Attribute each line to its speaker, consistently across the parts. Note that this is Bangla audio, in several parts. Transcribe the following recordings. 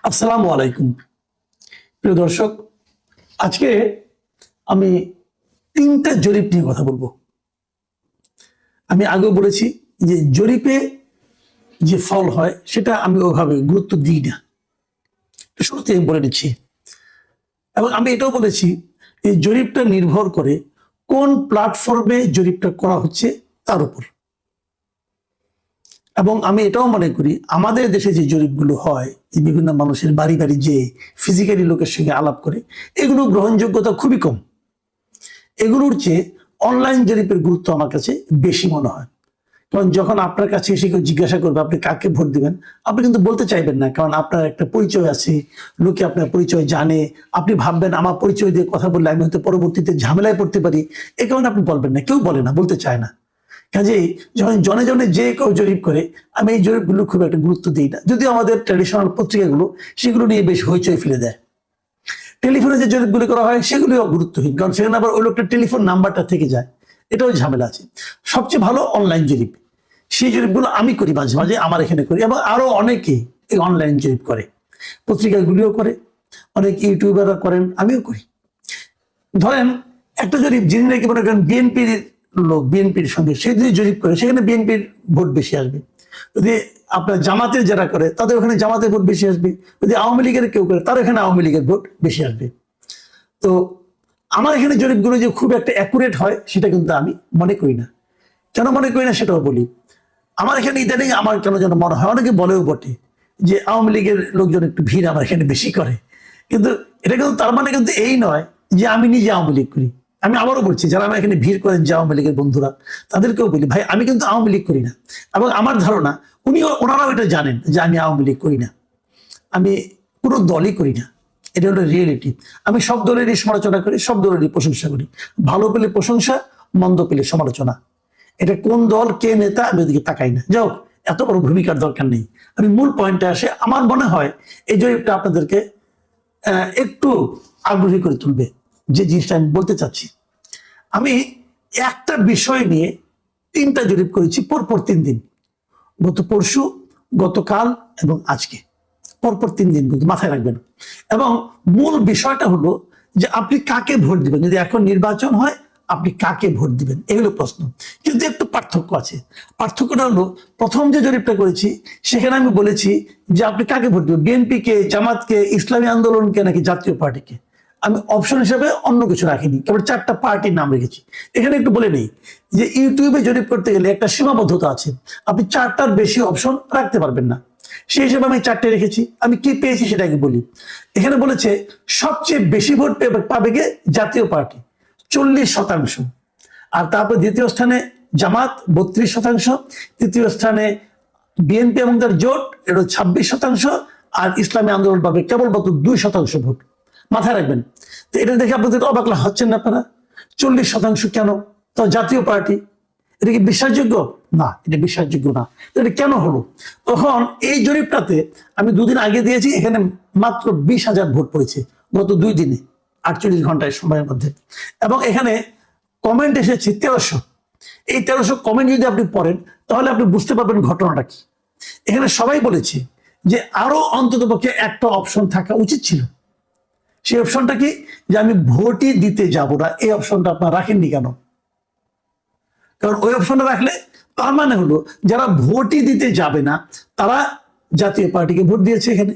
Speaker 1: আসসালামু আলাইকুম প্রিয় দর্শক। আজকে আমি তিনটা জরিপ নিয়ে কথা বলবো। আমি আগেও বলেছি যে জরিপে যে ফল হয় সেটা আমি ওভাবে গুরুত্ব দিই না, শুরুতে আমি বলে দিচ্ছি। এবং আমি এটাও বলেছি এই জরিপটা নির্ভর করে কোন প্ল্যাটফর্মে জরিপটা করা হচ্ছে তার উপর। এবং আমি এটাও মনে করি আমাদের দেশে যে জরিপগুলো হয়, যে বিভিন্ন মানুষের বাড়ি বাড়ি যে ফিজিক্যালি লোকের সঙ্গে আলাপ করে, এগুলো গ্রহণযোগ্যতা খুবই কম। এগুলোর চেয়ে অনলাইন জরিপের গুরুত্ব আমার কাছে বেশি মনে হয়। কারণ যখন আপনার কাছে এসে কেউ জিজ্ঞাসা করবে আপনি কাকে ভোট দিবেন, আপনি কিন্তু বলতে চাইবেন না, কারণ আপনার একটা পরিচয় আছে, লোকে আপনার পরিচয় জানে। আপনি ভাববেন আমার পরিচয় দিয়ে কথা বললে আমি হয়তো পরবর্তীতে ঝামেলায় পড়তে পারি, এ কারণে আপনি বলবেন না, কেউ বলে না, বলতে চায় না। কাজেই যখন জনে জনে যে কেউ জরিপ করে, আমি এই জরিপগুলো খুব একটা গুরুত্ব দিই না। যদিও আমাদের ট্র্যাডিশনাল পত্রিকাগুলো সেগুলো নিয়ে বেশ হইচই ফেলে দেয়। টেলিফোনে যে জরিপগুলি করা হয় সেগুলিও গুরুত্বহীন, কারণ সেখানে আবার ওই লোকটার টেলিফোন নাম্বারটা থেকে যায়, এটাও ঝামেলা আছে। সবচেয়ে ভালো অনলাইন জরিপ, সেই জরিপগুলো আমি করি, মাঝে মাঝে আমার এখানে করি, এবং আরো অনেকে এই অনলাইন জরিপ করে, পত্রিকাগুলিও করে, অনেক ইউটিউবাররা করেন, আমিও করি। ধরেন একটা জরিপ, যিনি নাকি মনে করেন বিএনপির লোক, বিএনপির সঙ্গে সে যদি জরিপ করে, সেখানে বিএনপির ভোট বেশি আসবে। যদি আপনার জামাতের যারা করে তাদের ওখানে জামাতের ভোট বেশি আসবে। যদি আওয়ামী লীগের কেউ করে তার এখানে আওয়ামী লীগের ভোট বেশি আসবে। তো আমার এখানে জরিপগুলো যে খুব একটা অ্যাকুরেট হয় সেটা কিন্তু আমি মনে করি না। কেন মনে করি না সেটাও বলি। আমার এখানে ইদানিং আমার কেন যেন মনে হয়, অনেকে বলেও বটে যে আওয়ামী লীগের লোকজন একটু ভিড় আমার এখানে বেশি করে, কিন্তু এটা কিন্তু তার মানে কিন্তু এই নয় যে আমি নিজে আওয়ামী লীগ করি। আমি আবারও বলছি, যারা আমার এখানে ভিড় করেন যে আওয়ামী লীগের বন্ধুরা, তাদেরকেও বলি ভাই আমি কিন্তু আওয়ামী লীগ করি না। এবং আমার ধারণা ওনারাও এটা জানেন যে আমি আওয়ামী লীগ করি না, আমি কোনো দলই করি না। এটা হলো রিয়েলিটি। আমি সব দলেরই সমালোচনা করি, সব দলেরই প্রশংসা করি। ভালো পেলে প্রশংসা, মন্দ পেলে সমালোচনা। এটা কোন দল কে নেতা আমি ওদিকে তাকাই না, যাও এত বড় ভূমিকার দরকার নেই। আমি মূল পয়েন্টে আসে। আমার মনে হয় এই জরিপটা আপনাদেরকে একটু আগ্রহী করে তুলবে, যে জিনিসটা আমি বলতে চাচ্ছি। আমি একটা বিষয় নিয়ে তিনটা জরিপ করেছি পরপর 3 দিন, গত পরশু, গতকাল এবং আজকে, পরপর 3 দিন, কিন্তু মাথায় রাখবেন। এবং মূল বিষয়টা হলো যে আপনি কাকে ভোট দিবেন, যদি এখন নির্বাচন হয় আপনি কাকে ভোট দিবেন, এগুলো প্রশ্ন। কিন্তু একটু পার্থক্য আছে। পার্থক্যটা হলো, প্রথম যে জরিপটা করেছি সেখানে আমি বলেছি যে আপনি কাকে ভোট দিবেন, বিএনপিকে, জামাতকে, ইসলামী আন্দোলনকে নাকি জাতীয় পার্টিকে। আমি অপশন হিসেবে অন্য কিছু রাখিনি, কেবল 4টা পার্টির নাম রেখেছি। এখানে একটু বলে নেই যে ইউটিউবে জরিপ করতে গেলে একটা সীমাবদ্ধতা আছে, আপনি 4টার বেশি অপশন রাখতে পারবেন না। সেই হিসেবে আমি 4টে রেখেছি। আমি কি পেয়েছি সেটাকে বলি। এখানে বলেছে সবচেয়ে বেশি ভোট পাবে গে জাতীয় পার্টি, 40%। আর তারপর দ্বিতীয় স্থানে জামাত, 32%। তৃতীয় স্থানে বিএনপি এবং তার জোট, এটা 26%। আর ইসলামী আন্দোলন পাবে কেবলমাত্র 2% ভোট। মাথায় রাখবেন। তো এটা দেখে আপনাদের অবাক হচ্ছেন না আপনারা, 40% কেন? তো জাতীয় পার্টি, এটা কি বিশ্বাসযোগ্য? না, এটা বিশ্বাসযোগ্য না। এটা কেন হলো? তখন এই জরিপটাতে আমি 2 দিন আগে দিয়েছি, এখানে মাত্র 20,000 ভোট পড়েছে গত 2 দিনে, 48 ঘন্টায় সময়ের মধ্যে। এবং এখানে কমেন্ট এসেছে 1300। এই 1300 কমেন্ট যদি আপনি পড়েন তাহলে আপনি বুঝতে পারবেন ঘটনাটা কি। এখানে সবাই বলেছে যে আরো অন্ততপক্ষে একটা অপশন থাকা উচিত ছিল। সেই অপশনটা কি? যে আমি ভোটই দিতে যাব না। এই অপশনটা আপনারা রাখেননি কেন? কারণ ওই অপশনটা রাখলে তার মানে হলো যারা ভোটই দিতে যাবে না তারা জাতীয় পার্টিকে ভোট দিয়েছে এখানে,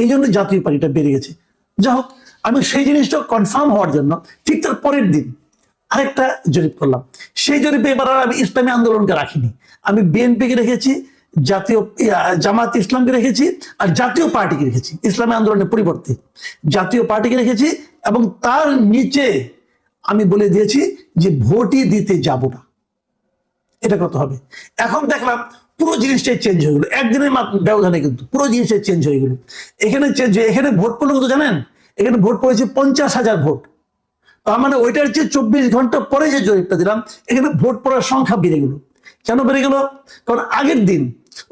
Speaker 1: এই জন্য জাতীয় পার্টিটা বেড়ে গেছে। যাই হোক, আমি সেই জিনিসটা কনফার্ম হওয়ার জন্য ঠিক তার পরের দিন আরেকটা জরিপ করলাম। সেই জরিপে এবার আমি ইসলামী আন্দোলনকে রাখিনি, আমি বিএনপিকে রেখেছি, জাতীয় জামাত ইসলামকে রেখেছি, আর জাতীয় পার্টিকে রেখেছি। ইসলামী আন্দোলনের পরিবর্তে জাতীয় পার্টিকে রেখেছি, এবং তার নিচে আমি বলে দিয়েছি যে ভোটই দিতে যাব না। এটা কত হবে? এখন দেখলাম পুরো জিনিসটাই চেঞ্জ হয়ে গেলো একদিনের ব্যবধানে, কিন্তু পুরো জিনিসটাই চেঞ্জ হয়ে গেলো। এখানে চেঞ্জ, এখানে ভোট পড়লো কত জানেন? এখানে ভোট পড়েছে 50,000 ভোট। তার মানে ওইটার চেয়ে 24 ঘন্টা পরে যে জরিপটা দিলাম, এখানে ভোট পড়ার সংখ্যা বেড়ে গেল। কেন বেড়ে গেল? কারণ আগের দিন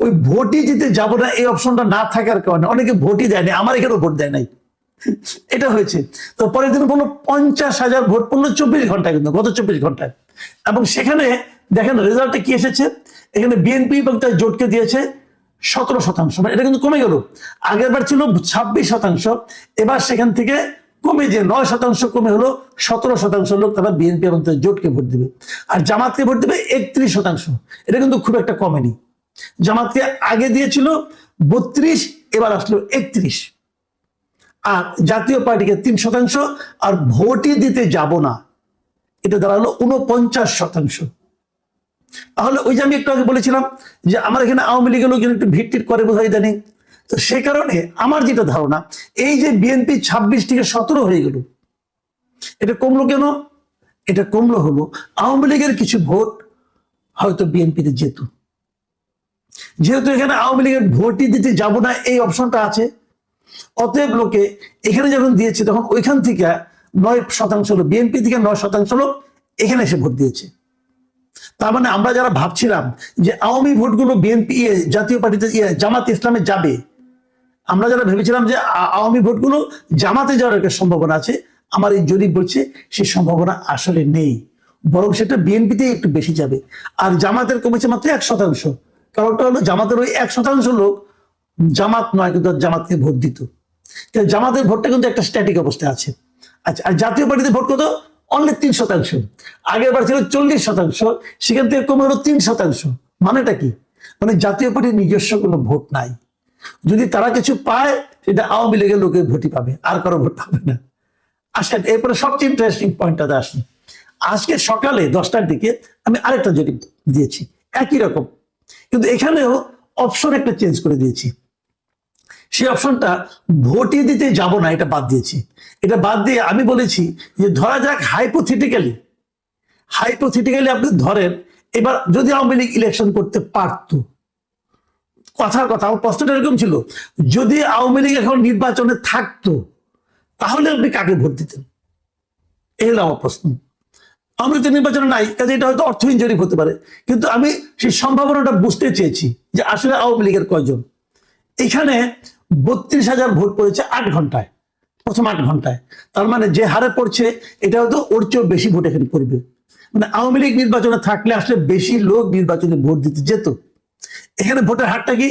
Speaker 1: ওই ভোটই দিতে যাবো না এই অপশনটা না থাকার কারণে অনেকে ভোটই দেয়নি, আমার এখানেও ভোট দেয় নাই, এটা হয়েছে। তো পরের দিন বললো 50,000 ভোট পড়লো 24 ঘন্টায়, কিন্তু গত 24 ঘন্টায়। এবং সেখানে দেখেন রেজাল্টে কি এসেছে, এখানে বিএনপি এবং তার জোটকে দিয়েছে 17%, মানে এটা কিন্তু কমে গেল। আগের বার ছিল 26%, এবার সেখান থেকে কমে যে 9% কমে হলো 17% লোক তারা বিএনপি এবং জোটকে ভোট দিবে। আর জামাতকে ভোট দিবে 31%। এটা কিন্তু খুব একটা কমেনি। জামাতকে আগে দিয়েছিল 32, এবার আসলো 31। আর জাতীয় পার্টিকে 3%, আর ভোটই দিতে যাব না এটা দাঁড়ালো 49%। তাহলে ওই যে আমি একটু আগে বলেছিলাম যে আমার এখানে আওয়ামী লীগের লোকজন একটু ভিড় করে বোঝাই জানি, তো সে কারণে আমার যেটা ধারণা, এই যে বিএনপি 26 থেকে 17 হয়ে গেল, এটা কমলো কেন? এটা কমলো হলো আওয়ামী লীগের কিছু ভোট হয়তো বিএনপিতে যেহেতু এখানে আওয়ামী লীগের ভোটই দিতে যাব না এই অপশনটা আছে, অতএব লোকে এখানে যখন দিয়েছে তখন ওইখান থেকে 9% লোক, বিএনপি থেকে 9% লোক এখানে এসে ভোট দিয়েছে। তার মানে আমরা যারা ভাবছিলাম যে আওয়ামী ভোটগুলো বিএনপি জাতীয় পার্টিতে জামাত ইসলামে যাবে, আমরা যারা ভেবেছিলাম যে আওয়ামী ভোটগুলো জামাতে যাওয়ার একটা সম্ভাবনা আছে, আমার এই জরিপ বলছে সেই সম্ভাবনা আসলে নেই, বরং সেটা বিএনপিতে একটু বেশি যাবে। আর জামাতের কমেছে মাত্র 1%। কারণটা হলো জামাতের ওই 1% লোক জামাত নয়, কিন্তু জামাতকে ভোট দিত। জামাতের ভোটটা কিন্তু একটা স্ট্যাটিক অবস্থায় আছে। আচ্ছা, আর জাতীয় পার্টিতে ভোট কত? অনলি 3%। আগের বার ছিল 40%, সেখান থেকে কমে হলো 3%। মানেটা কি? মানে জাতীয় পার্টির নিজস্ব কোনো ভোট নাই। যদি তারা কিছু পায় সেটা আওয়ামী লীগের লোকের ভোটই পাবে, আর কারো ভোট পাবে না। আসেন এরপরে সবচেয়ে ইন্টারেস্টিং পয়েন্টটাতে আসি। আজকে সকালে 10টার দিকে আমি আরেকটা জরিপ দিয়েছি একই রকম, কিন্তু এখানেও অপশন একটা চেঞ্জ করে দিয়েছি। সেই অপশনটা ভোটই দিতে যাব না এটা বাদ দিয়েছি। এটা বাদ দিয়ে আমি বলেছি যে ধরা যাক হাইপোথেটিক্যালি আপনি ধরেন এবার যদি আওয়ামী লীগ ইলেকশন করতে পারতো, কথার কথা আমার প্রশ্নটা এরকম ছিল, যদি আওয়ামী লীগ এখন নির্বাচনে থাকতো তাহলে আপনি কাকে ভোট দিতেন? এই হলো আমার প্রশ্ন। আওয়ামী লীগ তো নির্বাচনে নাই, কাজে এটা হয়তো অর্থহীন জরিপ হতে পারে, কিন্তু আমি সেই সম্ভাবনাটা বুঝতে চেয়েছি যে আসলে আওয়ামী লীগের কয়জন। এখানে 32,000 ভোট পড়েছে 8 ঘন্টায়, প্রথম 8 ঘন্টায়। তার মানে যে হারে পড়ছে এটা হয়তো ওর চেয়েও বেশি ভোট এখানে পড়বে। মানে আওয়ামী লীগ নির্বাচনে থাকলে আসলে বেশি লোক নির্বাচনে ভোট দিতে যেত। এখানে ভোটের হারটা কি?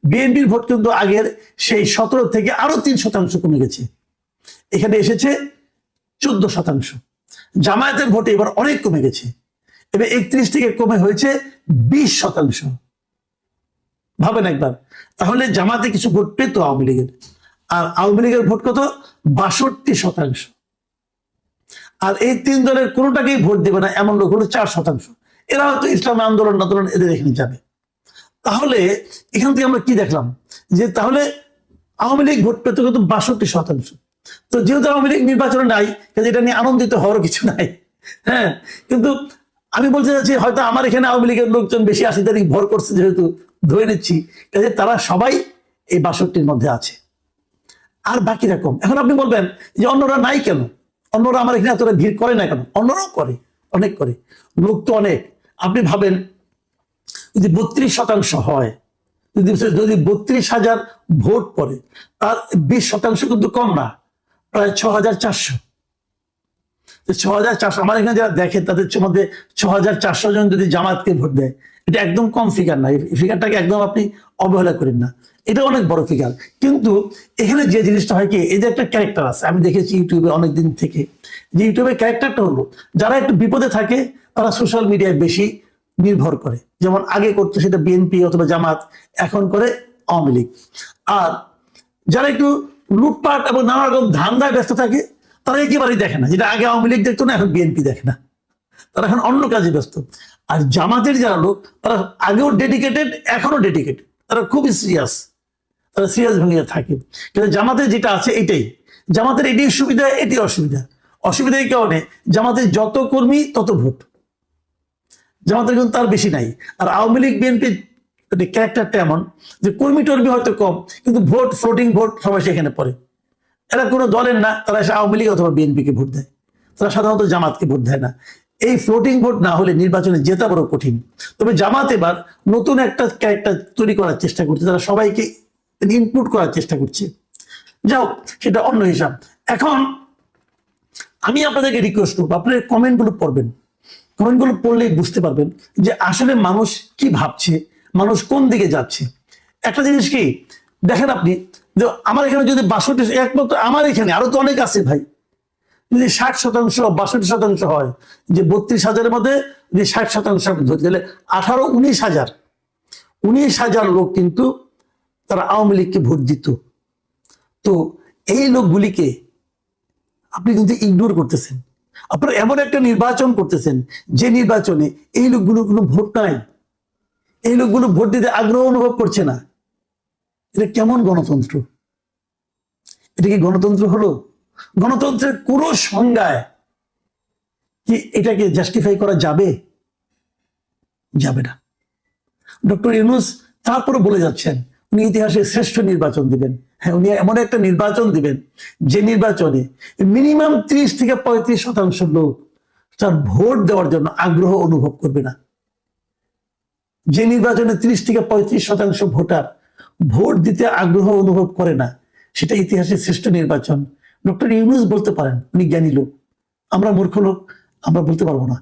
Speaker 1: বিএনপির ভোট কিন্তু আগের সেই 17 থেকে আরো 3% কমে গেছে, এখানে এসেছে 14%। জামায়াতের ভোটে এবার অনেক কমে গেছে, এবার 31 থেকে কমে হয়েছে 20%। ভাবেন একবার, তাহলে জামাতে কিছু ভোট পেত আওয়ামী লীগের, আর আওয়ামী লীগের ভোট কত? 62%। আর এই 3 দলের কোনোটাকেই ভোট দেবে না এমন লোক হলো 4%। এরা হয়তো ইসলামী আন্দোলন এদের এখানে যাবে। তাহলে এখান থেকে আমরা কি দেখলাম যে তাহলে আওয়ামী লীগ ভোট পেত কিন্তু 62%। তো যেহেতু আওয়ামী লীগ নির্বাচনে নাই, এটা নিয়ে আনন্দিত হওয়ার কিছু নাই। হ্যাঁ, কিন্তু আমি বলতে চাচ্ছি হয়তো আমার এখানে আওয়ামী লীগের লোকজন বেশি 80 তারিখ ভর করছে, যেহেতু ধরে নিচ্ছি কাজে তারা সবাই এই 62-র মধ্যে আছে। আর বাকি রকম এখন আপনি বলবেন যে অন্যরা নাই কেন, অন্যরা আমার এখানে এতটা ভিড় করে না কেন? অন্যরাও করে, অনেক করে, লোক তো অনেক। আপনি ভাবেন যদি 32% হয়, যদি 32,000 ভোট পড়ে, তার 20% কিন্তু কম না, প্রায় 6,400। 6,400 আমার এখানে যারা দেখেন তাদের মধ্যে 6,400 জন যদি জামাতকে ভোট দেয়, এটা একদম কম ফিগার না। এই ফিগারটাকে একদম আপনি অবহেলা করেন না, এটা অনেক বড় ফিগার। কিন্তু এখানে যে জিনিসটা হয় কি, এই যে একটা ক্যারেক্টার আছে, আমি দেখেছি ইউটিউবে অনেকদিন থেকে, যে ইউটিউবের ক্যারেক্টারটা হলো যারা একটু বিপদে থাকে তারা সোশ্যাল মিডিয়ায় বেশি নির্ভর করে, যেমন আগে করতো সেটা বিএনপি অথবা জামাত, এখন করে আওয়ামী লীগ। আর যারা একটু লুটপাট এবং নানা রকম ধান্দায় ব্যস্ত থাকে তারা একেবারেই দেখে না, যেটা আগে আওয়ামী লীগ দেখতো না এখন বিএনপি দেখে না, তারা এখন অন্য কাজে ব্যস্ত। আর জামাতের যারা লোক তারা আগেও ডেডিকেটেড, এখনো ডেডিকেটেড, তারা খুবই সিরিয়াস, তারা সিরিয়াস ভঙ্গিতে থাকে। কিন্তু জামাতের যেটা আছে এটাই, জামাতের এটাই সুবিধা, এটি অসুবিধা। অসুবিধা এই কারণে জামাতের যত কর্মী তত ভোট, জামাতের কিন্তু তার বেশি নাই। আর আওয়ামী লীগ বিএনপির ক্যারেক্টারটা এমন যে কর্মী টর্মী হয়তো কম, কিন্তু ভোট, ফ্লোটিং ভোট সবাই সেখানে পড়ে। এরা কোনো দলের না, তারা এসে আওয়ামী লীগ অথবা বিএনপিকে ভোট দেয়, তারা সাধারণত জামাতকে ভোট দেয় না। এই ফ্লোটিং ভোট না হলে নির্বাচনে জেতা বড় কঠিন। তবে জামাত এবার নতুন একটা ক্যারেক্টার তৈরি করার চেষ্টা করছে, তারা সবাইকে ইনপুট করার চেষ্টা করছে। যাও, সেটা অন্য হিসাব। এখন আমি আপনাদেরকে রিকোয়েস্ট করবো, আপনার কমেন্টগুলো পড়বেন, কমেন্টগুলো পড়লেই বুঝতে পারবেন যে আসলে মানুষ কি ভাবছে, মানুষ কোন দিকে যাচ্ছে। একটা জিনিস কি দেখেন আপনি, যে আমার এখানে যদি 62, একমাত্র আমার এখানে, আরো তো অনেক আছে ভাই, যদি 60% 62% হয়, যে 32,000-এর মধ্যে যদি 60% ধরতে গেলে 18-19,000, 19,000 লোক কিন্তু তারা আওয়ামী লীগকে ভোট দিত। তো এই লোকগুলিকে আপনি কিন্তু ইগনোর করতেছেন। আপনারা এমন একটা নির্বাচন করতেছেন যে নির্বাচনে এই লোকগুলোর কোনো ভোট নাই, এই লোকগুলো ভোট দিতে আগ্রহ অনুভব করছে না। এটা কেমন গণতন্ত্র? এটা কি গণতন্ত্র হলো? গণতন্ত্রের কোন সংজ্ঞায় কি এটাকে জাস্টিফাই করা যাবে? যাবে না। ডক্টর ইউনূস তারপরে বলে যাচ্ছেন উনি ইতিহাসে শ্রেষ্ঠ নির্বাচন দিবেন। হ্যাঁ, উনি এমন একটা নির্বাচন দিবেন যে নির্বাচনে মিনিমাম 30-35% লোক তার ভোট দেওয়ার জন্য আগ্রহ অনুভব করবে না। যে নির্বাচনে 30-35% ভোটার ভোট দিতে আগ্রহ অনুভব করে না, সেটা ইতিহাসের শ্রেষ্ঠ নির্বাচন। ডক্টর ইউনূস বলতে পারেন, উনি জ্ঞানী লোক, আমরা মূর্খ লোক, আমরা বলতে পারবো না।